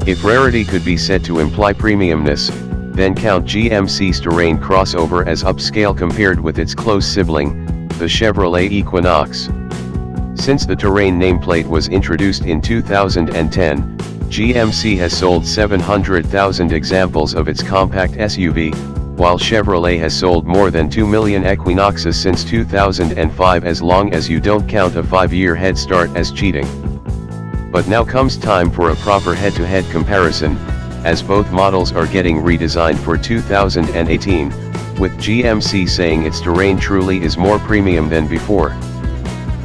If rarity could be said to imply premiumness, then count GMC's Terrain crossover as upscale compared with its close sibling, the Chevrolet Equinox. Since the Terrain nameplate was introduced in 2010, GMC has sold 700,000 examples of its compact SUV, while Chevrolet has sold more than 2 million Equinoxes since 2005, as long as you don't count a 5-year head start as cheating. But now comes time for a proper head-to-head comparison, as both models are getting redesigned for 2018, with GMC saying its Terrain truly is more premium than before.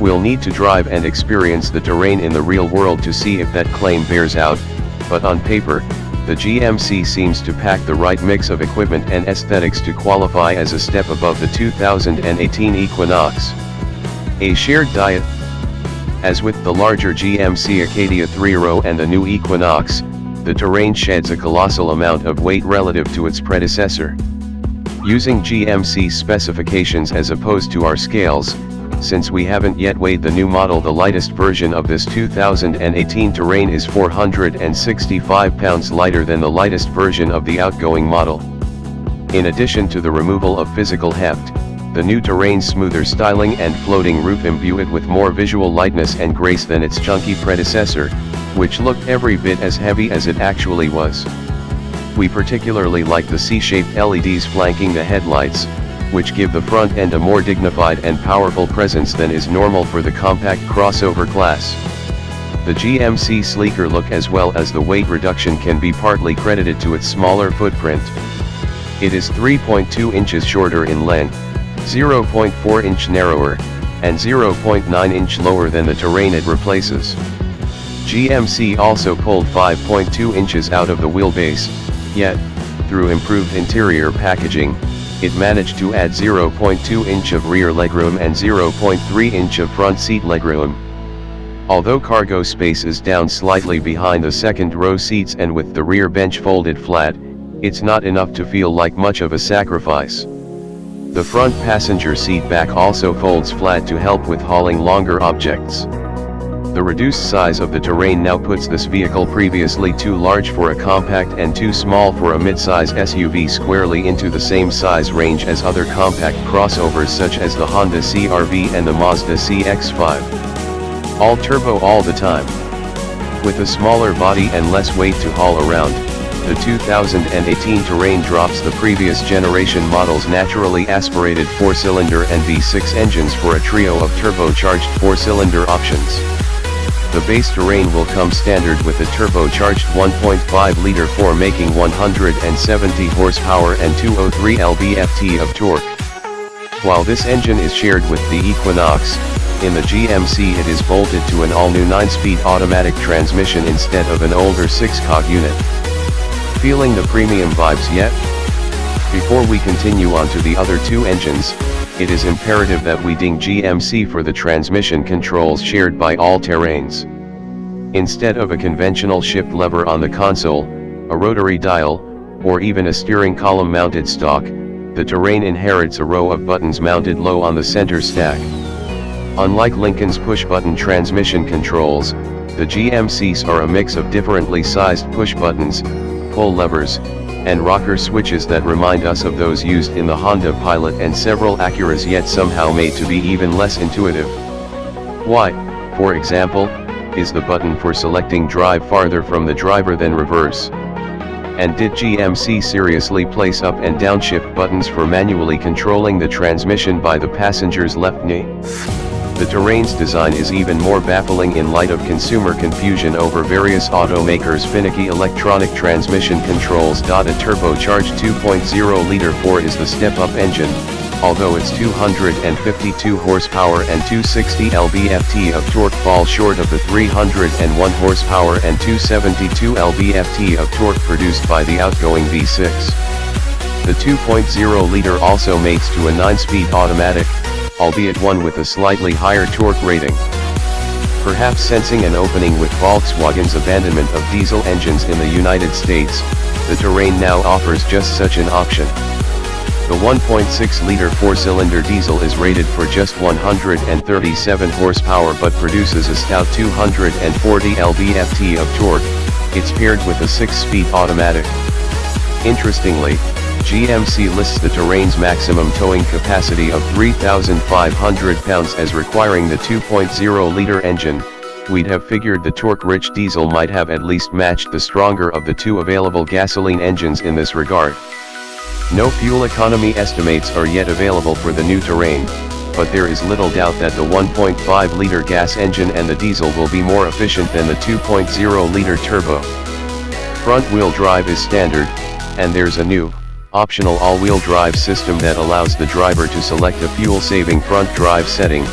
We'll need to drive and experience the Terrain in the real world to see if that claim bears out, but on paper, the GMC seems to pack the right mix of equipment and aesthetics to qualify as a step above the 2018 Equinox. A shared diet. As with the larger GMC Acadia 3-row and the new Equinox, the Terrain sheds a colossal amount of weight relative to its predecessor. Using GMC specifications as opposed to our scales, since we haven't yet weighed the new model, the lightest version of this 2018 Terrain is 465 pounds lighter than the lightest version of the outgoing model. In addition to the removal of physical heft, the new Terrain's smoother styling and floating roof imbue it with more visual lightness and grace than its chunky predecessor, which looked every bit as heavy as it actually was. We particularly like the C-shaped LEDs flanking the headlights, which give the front end a more dignified and powerful presence than is normal for the compact crossover class. The GMC sleeker look as well as the weight reduction can be partly credited to its smaller footprint. It is 3.2 inches shorter in length, 0.4 inch narrower, and 0.9 inch lower than the Terrain it replaces. GMC also pulled 5.2 inches out of the wheelbase, yet, through improved interior packaging, it managed to add 0.2 inch of rear legroom and 0.3 inch of front seat legroom. Although cargo space is down slightly behind the second row seats and with the rear bench folded flat, it's not enough to feel like much of a sacrifice. The front passenger seat back also folds flat to help with hauling longer objects. The reduced size of the Terrain now puts this vehicle, previously too large for a compact and too small for a mid-size SUV, squarely into the same size range as other compact crossovers such as the Honda CR-V and the Mazda CX-5. All turbo all the time. With a smaller body and less weight to haul around, the 2018 Terrain drops the previous generation model's naturally aspirated 4-cylinder and V6 engines for a trio of turbocharged 4-cylinder options. The base Terrain will come standard with a turbocharged 1.5-liter 4 making 170 horsepower and 203 lb-ft of torque. While this engine is shared with the Equinox, in the GMC it is bolted to an all-new 9-speed automatic transmission instead of an older 6-cog unit. Feeling the premium vibes yet? Before we continue on to the other two engines, it is imperative that we ding GMC for the transmission controls shared by all Terrains. Instead of a conventional shift lever on the console, a rotary dial, or even a steering column mounted stock, the Terrain inherits a row of buttons mounted low on the center stack. Unlike Lincoln's push-button transmission controls, the GMC's are a mix of differently sized push buttons, pull levers, and rocker switches that remind us of those used in the Honda Pilot and several Acuras, yet somehow made to be even less intuitive. Why, for example, is the button for selecting drive farther from the driver than reverse? And did GMC seriously place up and downshift buttons for manually controlling the transmission by the passenger's left knee? The Terrain's design is even more baffling in light of consumer confusion over various automakers' finicky electronic transmission controls. A turbocharged 2.0-liter 4 is the step-up engine, although its 252 horsepower and 260 lb-ft of torque fall short of the 301 horsepower and 272 lb-ft of torque produced by the outgoing V6. The 2.0-liter also mates to a 9-speed automatic, albeit one with a slightly higher torque rating. Perhaps sensing an opening with Volkswagen's abandonment of diesel engines in the United States, the Terrain now offers just such an option. The 1.6-liter 4-cylinder diesel is rated for just 137 horsepower but produces a stout 240 lb-ft of torque, It's paired with a 6-speed automatic. Interestingly, GMC lists the Terrain's maximum towing capacity of 3,500 pounds as requiring the 2.0-liter engine. We'd have figured the torque-rich diesel might have at least matched the stronger of the two available gasoline engines in this regard. No fuel economy estimates are yet available for the new Terrain, but there is little doubt that the 1.5-liter gas engine and the diesel will be more efficient than the 2.0-liter turbo. Front-wheel drive is standard, and there's a new, optional all-wheel drive system that allows the driver to select a fuel-saving front drive setting,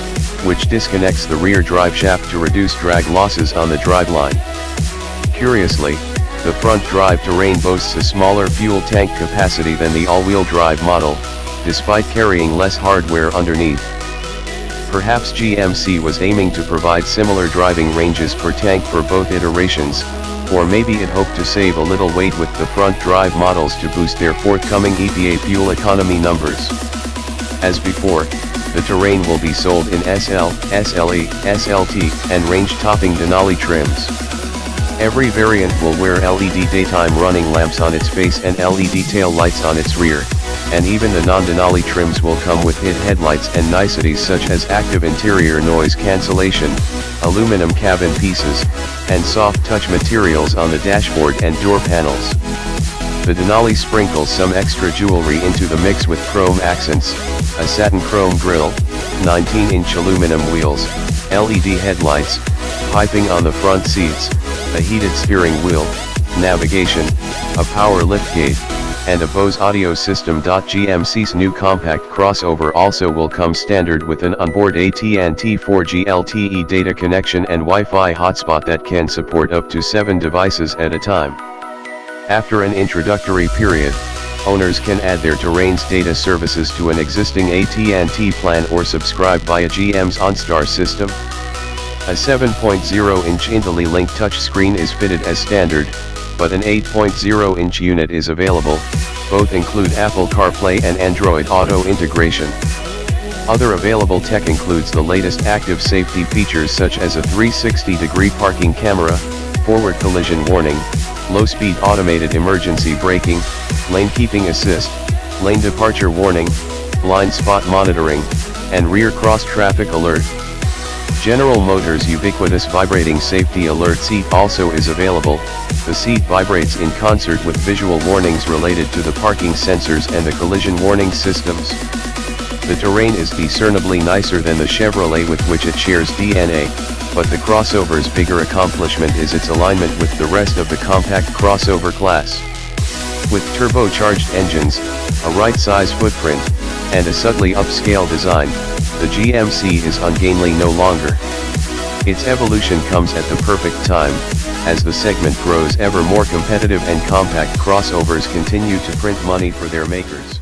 which disconnects the rear drive shaft to reduce drag losses on the driveline. Curiously, the front drive Terrain boasts a smaller fuel tank capacity than the all-wheel drive model, despite carrying less hardware underneath. Perhaps GMC was aiming to provide similar driving ranges per tank for both iterations, or maybe it hoped to save a little weight with the front drive models to boost their forthcoming EPA fuel economy numbers. As before, the Terrain will be sold in SL, SLE, SLT, and range-topping Denali trims. Every variant will wear LED daytime running lamps on its face and LED tail lights on its rear, and even the non-Denali trims will come with HID headlights and niceties such as active interior noise cancellation, aluminum cabin pieces, and soft touch materials on the dashboard and door panels. The Denali sprinkles some extra jewelry into the mix with chrome accents, a satin chrome grille, 19-inch aluminum wheels, LED headlights, piping on the front seats, a heated steering wheel, navigation, a power liftgate, and a Bose audio system. GMC's new compact crossover also will come standard with an onboard AT&T 4G LTE data connection and Wi-Fi hotspot that can support up to 7 devices at a time. After an introductory period, owners can add their Terrain's data services to an existing AT&T plan or subscribe via GM's OnStar system. A 7.0-inch IntelliLink touchscreen is fitted as standard, but an 8.0-inch unit is available. Both include Apple CarPlay and Android Auto integration. Other available tech includes the latest active safety features such as a 360-degree parking camera, forward collision warning, low-speed automated emergency braking, lane keeping assist, lane departure warning, blind spot monitoring, and rear cross-traffic alert. General Motors' ubiquitous vibrating safety alert seat also is available. The seat vibrates in concert with visual warnings related to the parking sensors and the collision warning systems. The Terrain is discernibly nicer than the Chevrolet with which it shares DNA, but the crossover's bigger accomplishment is its alignment with the rest of the compact crossover class. With turbocharged engines, a right-size footprint, and a subtly upscale design, the GMC is ungainly no longer. Its evolution comes at the perfect time, as the segment grows ever more competitive and compact crossovers continue to print money for their makers.